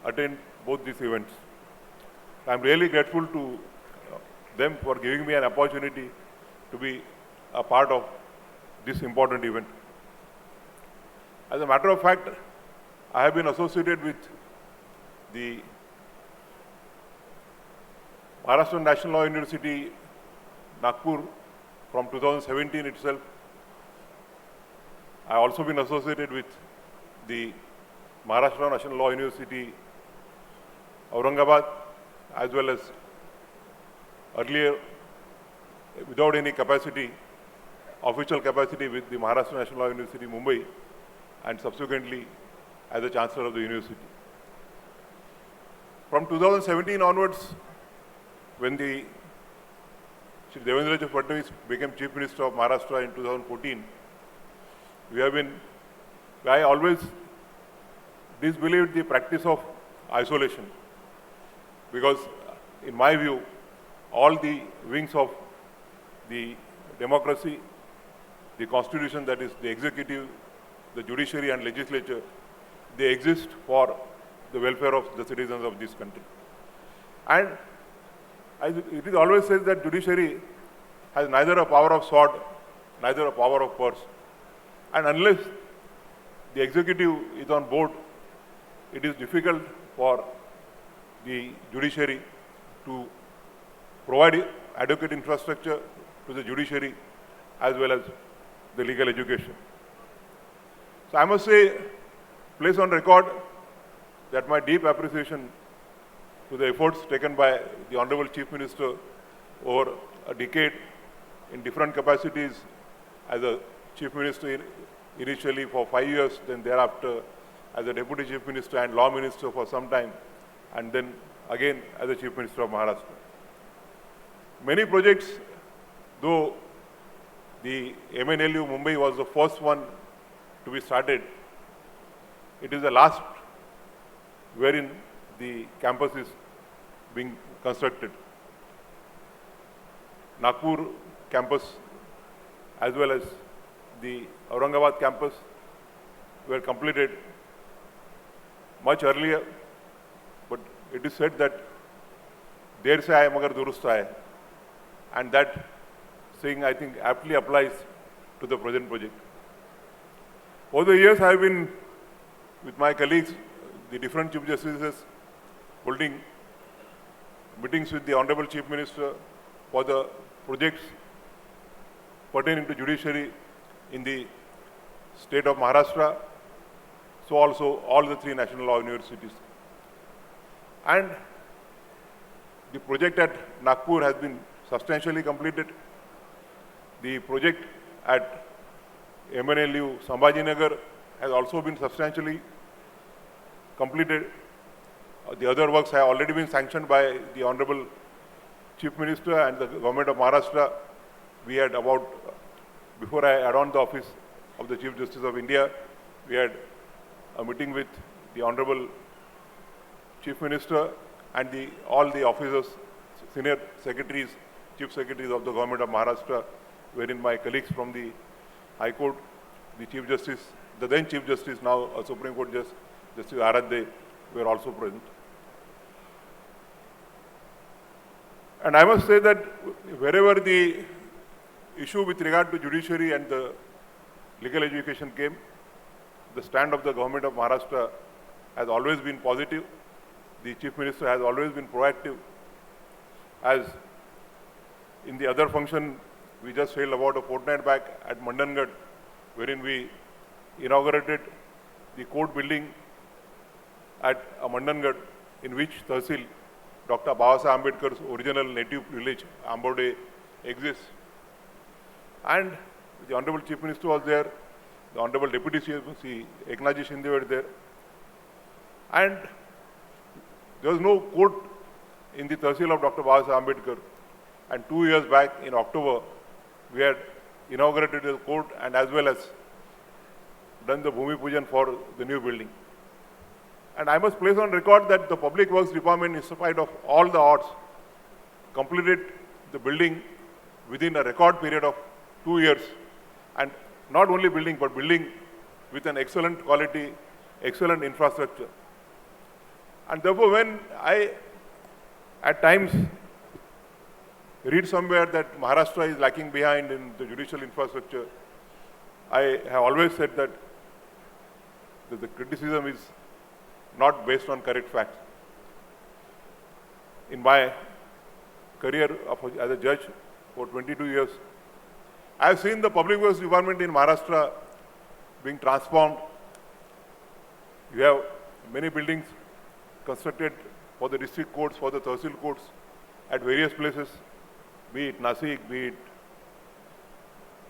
attend both these events. I'm really grateful to them for giving me an opportunity to be a part of this important event. As a matter of fact, I have been associated with the Maharashtra National Law University, Nagpur, from 2017 itself. I have also been associated with the Maharashtra National Law University, Aurangabad, as well as earlier, without any capacity, official capacity with the Maharashtra National Law University, Mumbai, and subsequently as the Chancellor of the university. From 2017 onwards, when the Shri Devendra Fadnavis became Chief Minister of Maharashtra in 2014, I always disbelieved the practice of isolation, because in my view, all the wings of the democracy, the constitution, that is the executive, the judiciary and legislature, they exist for the welfare of the citizens of this country. And it is always said that judiciary has neither a power of sword, neither a power of purse. And unless the executive is on board, it is difficult for the judiciary to provide adequate infrastructure to the judiciary as well as the legal education. So I must say, place on record that my deep appreciation to the efforts taken by the Honorable Chief Minister over a decade in different capacities as a Chief Minister initially for 5 years, then thereafter as a Deputy Chief Minister and Law Minister for some time, and then again as a Chief Minister of Maharashtra. Many projects, though the MNLU Mumbai was the first one to be started, it is the last wherein the campus is being constructed. Nagpur campus as well as the Aurangabad campus were completed much earlier, but it is said that der se aaye magar durust aaye, and that saying I think aptly applies to the present project. Over the years I have been with my colleagues, the different Chief Justices, holding meetings with the Honorable Chief Minister for the projects pertaining to judiciary in the state of Maharashtra, so also all the 3 national law universities. And the project at Nagpur has been substantially completed. The project at MNLU Mumbai has also been substantially completed. The other works have already been sanctioned by the Honorable Chief Minister and the Government of Maharashtra. We had before I adorned the office of the Chief Justice of India, we had a meeting with the Honorable Chief Minister and all the officers, senior secretaries, chief secretaries of the Government of Maharashtra, wherein my colleagues from the High Court, the Chief Justice, the then Chief Justice, now a Supreme Court Justice Aradde, were also present. And I must say that wherever the issue with regard to judiciary and the legal education came, the stand of the Government of Maharashtra has always been positive. The Chief Minister has always been proactive. As in the other function, we just held about a fortnight back at Mandangad, wherein we inaugurated the court building at Mandangad, in which Tahsil, Dr. Babasaheb Ambedkar's original native village, Ambode, exists. And the Honorable Chief Minister was there, the Honorable Deputy Chief Eknathji Shinde were there. And there was no court in the Tahsil of Dr. Babasaheb Ambedkar. And 2 years back in October, we had inaugurated the court and as well as done the Bhumi Pujan for the new building. And I must place on record that the Public Works Department, in spite of all the odds, completed the building within a record period of 2 years. And not only building, but building with an excellent quality, excellent infrastructure. And therefore, when I, at times, read somewhere that Maharashtra is lacking behind in the judicial infrastructure, I have always said that the criticism is not based on correct facts. In my career as a judge for 22 years, I have seen the Public Works Department in Maharashtra being transformed. You have many buildings constructed for the district courts, for the Tahsil courts at various places, be it Nasik, be it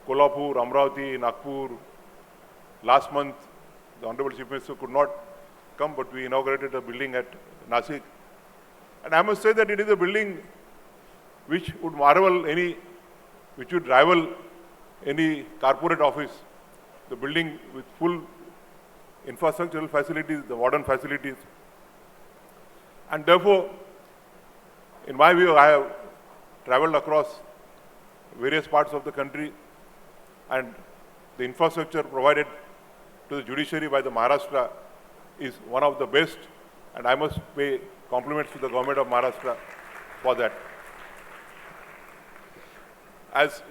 Kolhapur, Amravati, Nagpur. Last month, the Honorable Chief Minister could not come, but we inaugurated a building at Nasik. And I must say that it is a building which would rival any corporate office. The building with full infrastructural facilities, the modern facilities. And therefore, in my view, I have traveled across various parts of the country, and the infrastructure provided to the judiciary by the Maharashtra is one of the best, and I must pay compliments to the Government of Maharashtra for that. As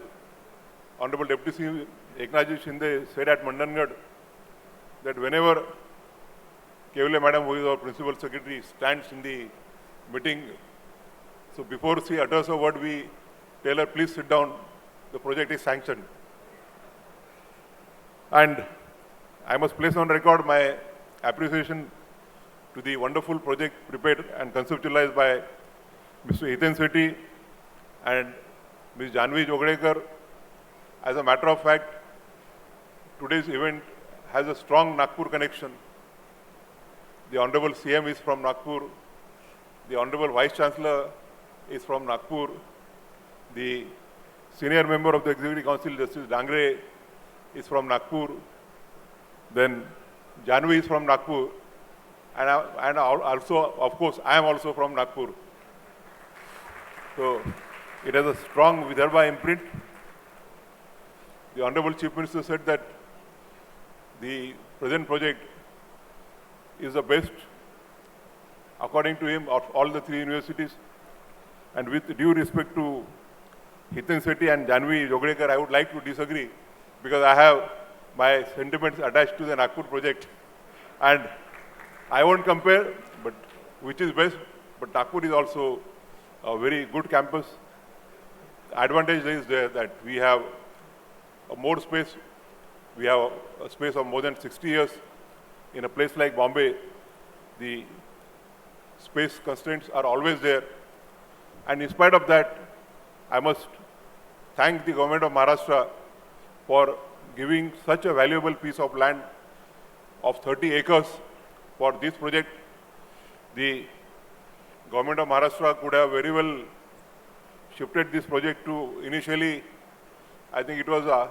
Honorable Deputy Eknathji Shinde said at Mandangad, that whenever Keole Madam, who is our Principal Secretary, stands in the meeting, so before she utters a word, we tell her, please sit down, the project is sanctioned. And I must place on record my appreciation to the wonderful project prepared and conceptualized by Mr. Hiten Sethi and Ms. Janvi Jogdekar. As a matter of fact, today's event has a strong Nagpur connection. The Honorable CM is from Nagpur. The Honorable Vice Chancellor is from Nagpur. The senior member of the Executive Council, Justice Dangre, is from Nagpur. Then Janvi is from Nagpur. And also, of course, I am also from Nagpur. So it has a strong Vidarbha imprint. The Honorable Chief Minister said that the present project is the best, according to him, of all the 3 universities. And with due respect to Hiten Sethi and Janvi Jogdekar, I would like to disagree, because I have my sentiments attached to the Nagpur project. And I won't compare, but which is best, but Nagpur is also a very good campus. The advantage is there that we have more space. We have a space of more than 60 years. In a place like Bombay, the space constraints are always there. And in spite of that, I must thank the government of Maharashtra for giving such a valuable piece of land of 30 acres for this project. The government of Maharashtra could have very well shifted this project to initially, I think it was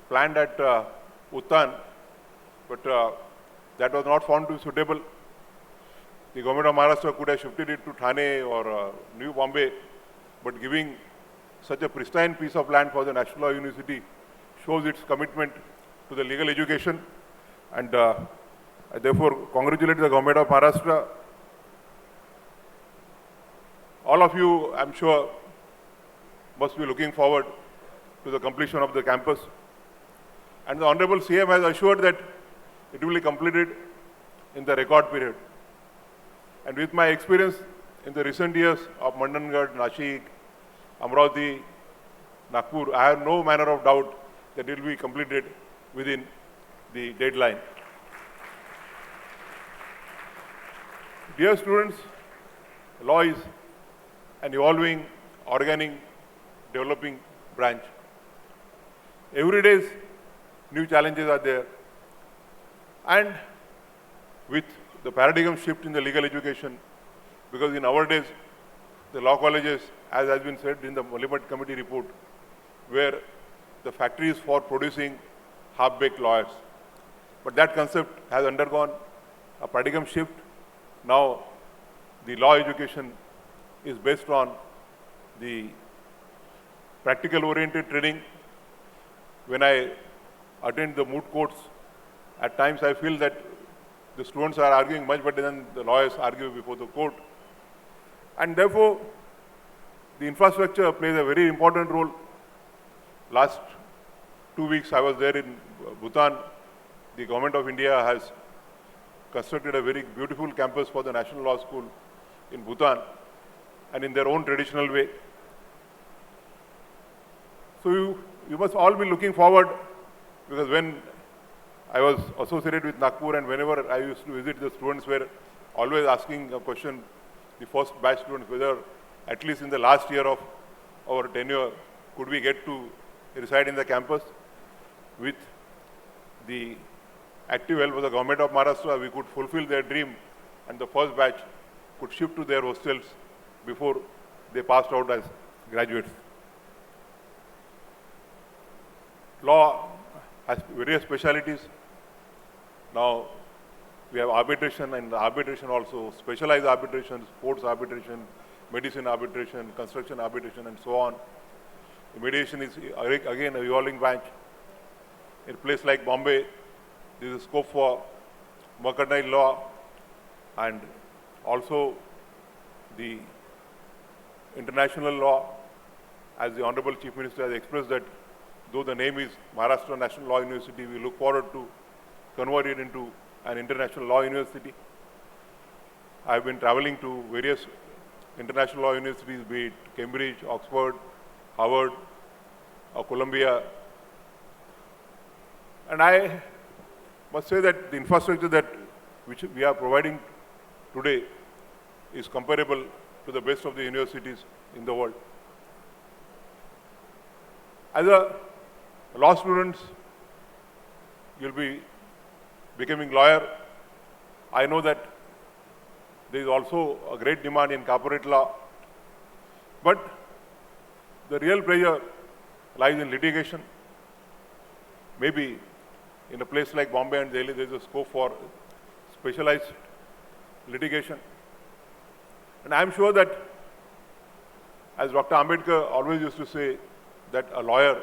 planned at Uttan, but that was not found to be suitable. The government of Maharashtra could have shifted it to Thane or New Bombay, but giving such a pristine piece of land for the National Law University shows its commitment to the legal education, and I therefore congratulate the government of Maharashtra. All of you, I'm sure, must be looking forward to the completion of the campus. And the Honorable CM has assured that it will be completed in the record period. And with my experience in the recent years of Mandangad, Nashik, Amravati, Nagpur, I have no manner of doubt that it will be completed within the deadline. Dear students, law is an evolving, organic, developing branch. Every day, new challenges are there. And with the paradigm shift in the legal education, because in our days, the law colleges, as has been said in the Parliament Committee report, were the factories for producing half-baked lawyers. But that concept has undergone a paradigm shift. Now, the law education is based on the practical-oriented training. When I attend the moot courts, at times I feel that the students are arguing much better than the lawyers argue before the court. And therefore, the infrastructure plays a very important role. Last 2 weeks I was there in Bhutan. The government of India has constructed a very beautiful campus for the National Law School in Bhutan, and in their own traditional way. So you must all be looking forward, because when I was associated with Nagpur and whenever I used to visit, the students were always asking a question, the first batch students, whether at least in the last year of our tenure, could we get to reside in the campus. With the active help of the government of Maharashtra, we could fulfill their dream, and the first batch could shift to their hostels before they passed out as graduates. Law has various specialities. Now, we have arbitration, and arbitration also, specialized arbitration, sports arbitration, medicine arbitration, construction arbitration, and so on. The mediation is again a evolving branch. In a place like Bombay, there is a scope for mercantile law, and also the international law, as the Honorable Chief Minister has expressed that though the name is Maharashtra National Law University, we look forward to convert it into an international law university. I have been traveling to various international law universities, be it Cambridge, Oxford, Harvard, or Columbia. And I must say that the infrastructure which we are providing today is comparable to the best of the universities in the world. As a law students, you'll be becoming lawyer. I know that there is also a great demand in corporate law, but the real pleasure lies in litigation. Maybe in a place like Bombay and Delhi, there is a scope for specialized litigation. And I am sure that, as Dr. Ambedkar always used to say, that a lawyer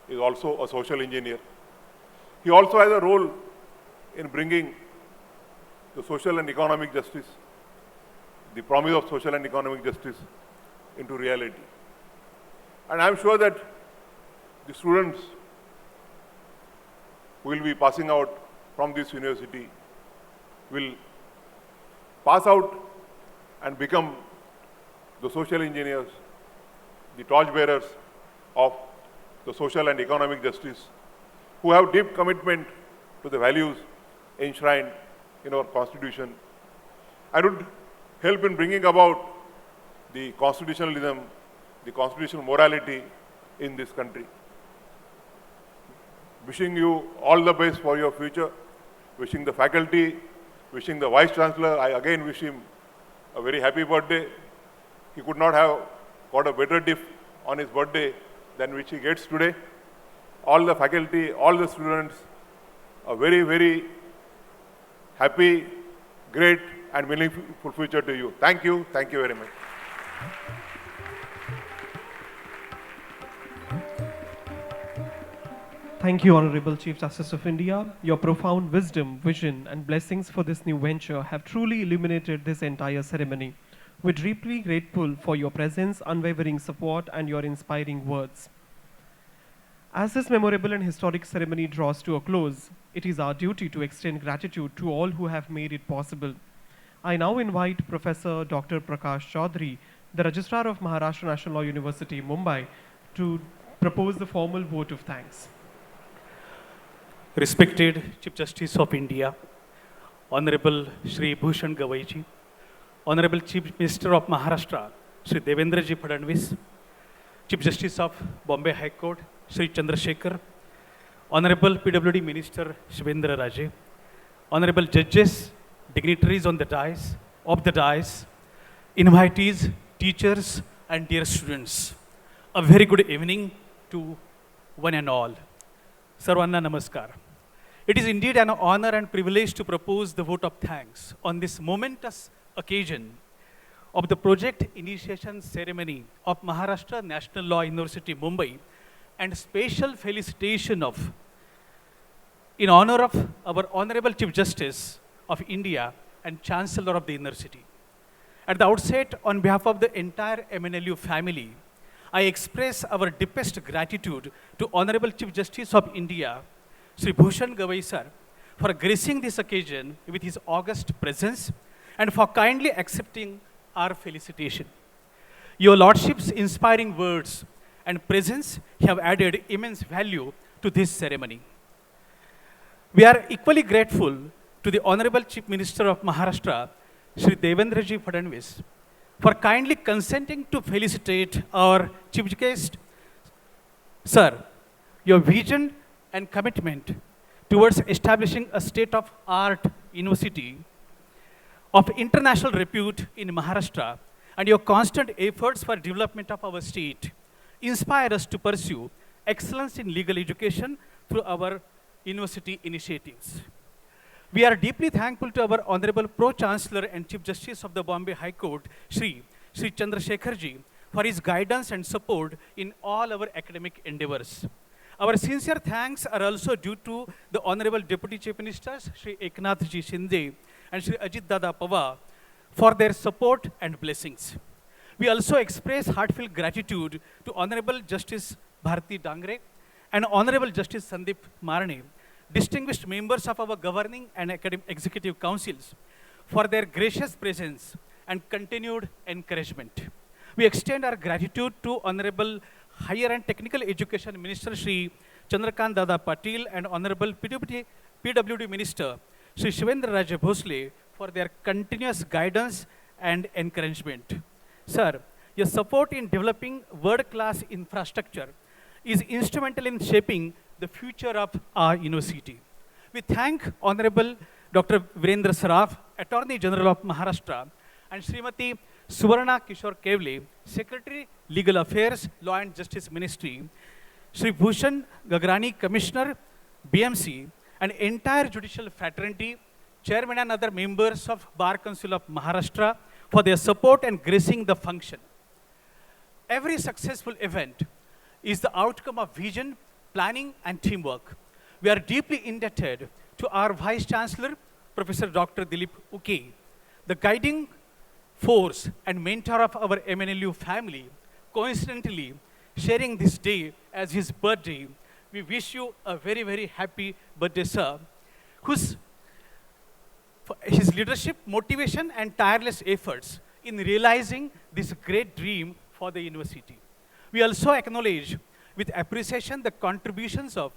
is also a social engineer. He also has a role in bringing the social and economic justice, the promise of social and economic justice, into reality. And I am sure that the students who will be passing out from this university will pass out and become the social engineers, the torchbearers of the social and economic justice, who have deep commitment to the values enshrined in our constitution, and would help in bringing about the constitutionalism, the constitutional morality in this country. Wishing you all the best for your future, wishing the faculty, wishing the Vice Chancellor. I again wish him a very happy birthday. He could not have got a better gift on his birthday than which he gets today. All the faculty, all the students, a very, very happy, great and meaningful future to you. Thank you very much. Thank you, Honorable Chief Justice of India. Your profound wisdom, vision, and blessings for this new venture have truly illuminated this entire ceremony. We're deeply grateful for your presence, unwavering support, and your inspiring words. As this memorable and historic ceremony draws to a close, it is our duty to extend gratitude to all who have made it possible. I now invite Professor Dr. Prakash Chaudhary, the Registrar of Maharashtra National Law University, Mumbai, to propose the formal vote of thanks. Respected Chief Justice of India, Honorable Shri Bhushan Gavai ji, Honorable Chief Minister of Maharashtra, Shri Devendra ji Fadnavis, Chief Justice of Bombay High Court, Shri Chandrashekhar, Honorable PWD Minister Shivendraraje, Honorable Judges, dignitaries on the dais, invitees, teachers, and dear students. A very good evening to one and all. Suvarna Namaskar. It is indeed an honor and privilege to propose the vote of thanks on this momentous occasion of the project initiation ceremony of Maharashtra National Law University, Mumbai, and special felicitation in honor of our Honorable Chief Justice of India and Chancellor of the University. At the outset, on behalf of the entire MNLU family, I express our deepest gratitude to Honorable Chief Justice of India, Shri Bhushan Gavai sir, for gracing this occasion with his august presence and for kindly accepting our felicitation. Your Lordship's inspiring words and presence have added immense value to this ceremony. We are equally grateful to the Honorable Chief Minister of Maharashtra, Shri Devendra ji Fadnavis, for kindly consenting to felicitate our Chief Guest. Sir, your vision and commitment towards establishing a state-of-art university of international repute in Maharashtra and your constant efforts for development of our state inspire us to pursue excellence in legal education through our university initiatives. We are deeply thankful to our Honorable Pro-Chancellor and Chief Justice of the Bombay High Court, Shri Chandrashekhar ji, for his guidance and support in all our academic endeavors. Our sincere thanks are also due to the Honorable Deputy Chief Ministers, Shri Eknath ji Shinde and Shri Ajit Dada Pawar, for their support and blessings. We also express heartfelt gratitude to Honorable Justice Bharati Dangre and Honorable Justice Sandeep Marne, distinguished members of our governing and executive councils, for their gracious presence and continued encouragement. We extend our gratitude to Honorable Higher and Technical Education Minister Shri Chandrakant Dada Patil and Honorable PWD Minister Shri Shivendraraje Bhosale for their continuous guidance and encouragement. Sir, your support in developing world-class infrastructure is instrumental in shaping the future of our university. We thank Honorable Dr. Birendra Saraf, Attorney General of Maharashtra, and Srimati Suvarna Kishor Keole, Secretary, Legal Affairs, Law and Justice Ministry, Shri Bhushan Gagrani, Commissioner, BMC, and entire judicial fraternity, Chairman and other members of Bar Council of Maharashtra for their support and gracing the function. Every successful event is the outcome of vision, planning, and teamwork. We are deeply indebted to our Vice Chancellor, Professor Dr. Dilip Uke, the guiding force and mentor of our MNLU family, coincidentally sharing this day as his birthday. We wish you a very, very happy birthday, sir, his leadership, motivation, and tireless efforts in realizing this great dream for the university. We also acknowledge with appreciation the contributions of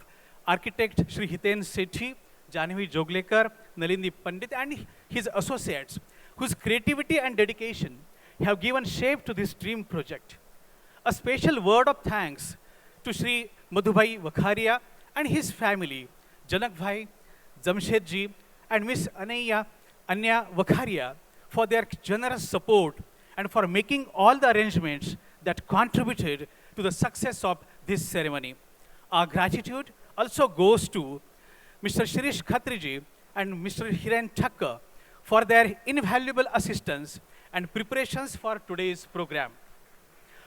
architect Shri Hiten Sethi, Janvi Joglekar, Nalini Pandit, and his associates, whose creativity and dedication have given shape to this dream project. A special word of thanks to Shri Madhubhai Vakharia and his family, Janak Bhai, Jamshedji, and Miss Anya Vakharia for their generous support and for making all the arrangements that contributed to the success of this ceremony. Our gratitude also goes to Mr. Shirish Khatriji and Mr. Hiren Thakkar for their invaluable assistance and preparations for today's program.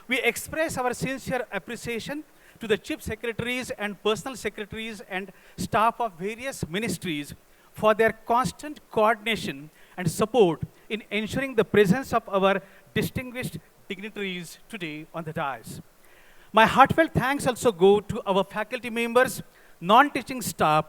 We express our sincere appreciation to the chief secretaries and personal secretaries and staff of various ministries for their constant coordination and support in ensuring the presence of our distinguished dignitaries today on the dais. My heartfelt thanks also go to our faculty members, non-teaching staff,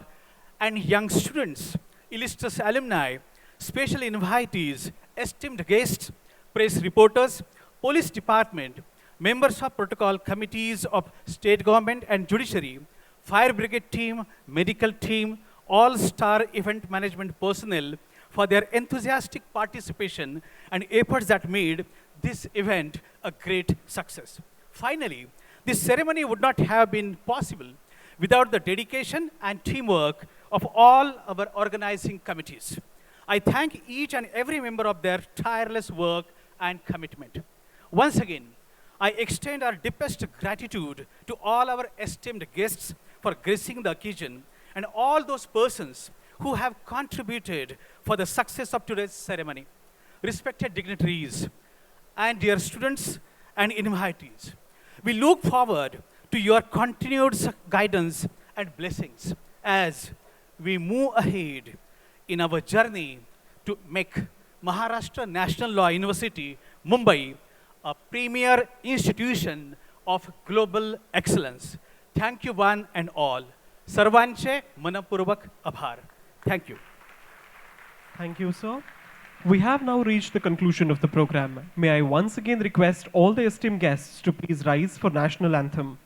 and young students, illustrious alumni, special invitees, esteemed guests, press reporters, police department, members of protocol committees of state government and judiciary, fire brigade team, medical team, all-star event management personnel for their enthusiastic participation and efforts that made this event a great success. Finally, this ceremony would not have been possible without the dedication and teamwork of all our organizing committees. I thank each and every member of their tireless work and commitment. Once again, I extend our deepest gratitude to all our esteemed guests for gracing the occasion and all those persons who have contributed for the success of today's ceremony. Respected dignitaries and dear students and invitees, we look forward to your continued guidance and blessings as we move ahead in our journey to make Maharashtra National Law University, Mumbai, a premier institution of global excellence. Thank you one and all. Sarvanche manapurvak abhar. Thank you. Thank you, sir. We have now reached the conclusion of the program. May I once again request all the esteemed guests to please rise for national anthem.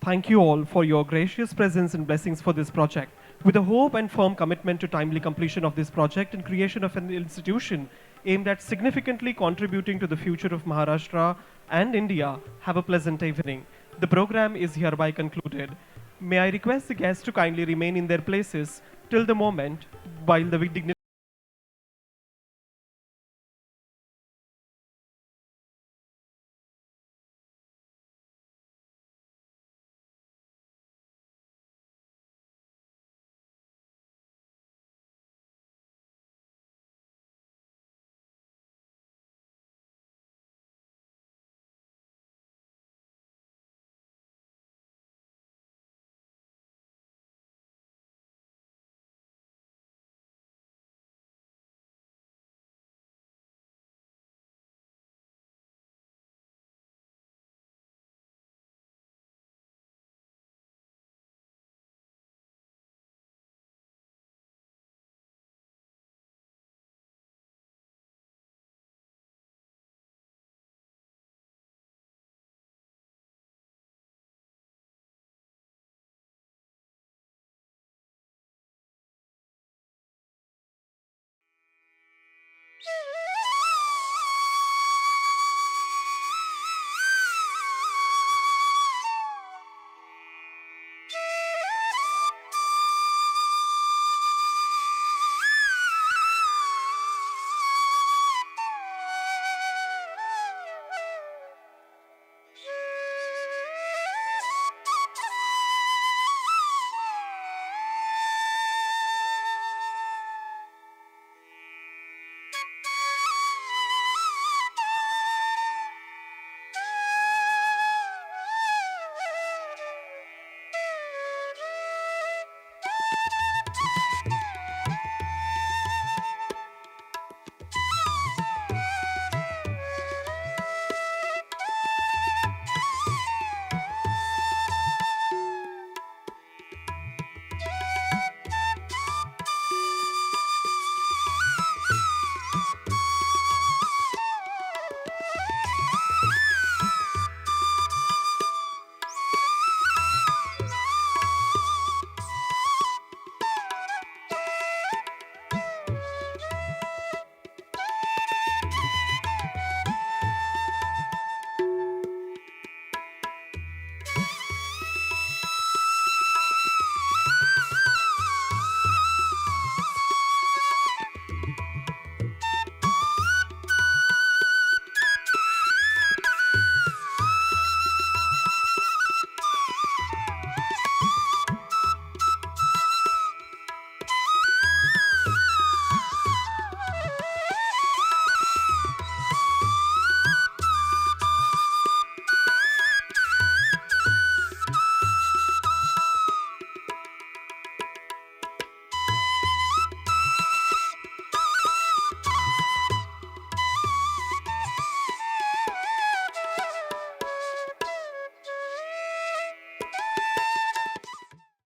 Thank you all for your gracious presence and blessings for this project. With a hope and firm commitment to timely completion of this project and creation of an institution aimed at significantly contributing to the future of Maharashtra and India, have a pleasant evening. The program is hereby concluded. May I request the guests to kindly remain in their places till the moment while the dignitaries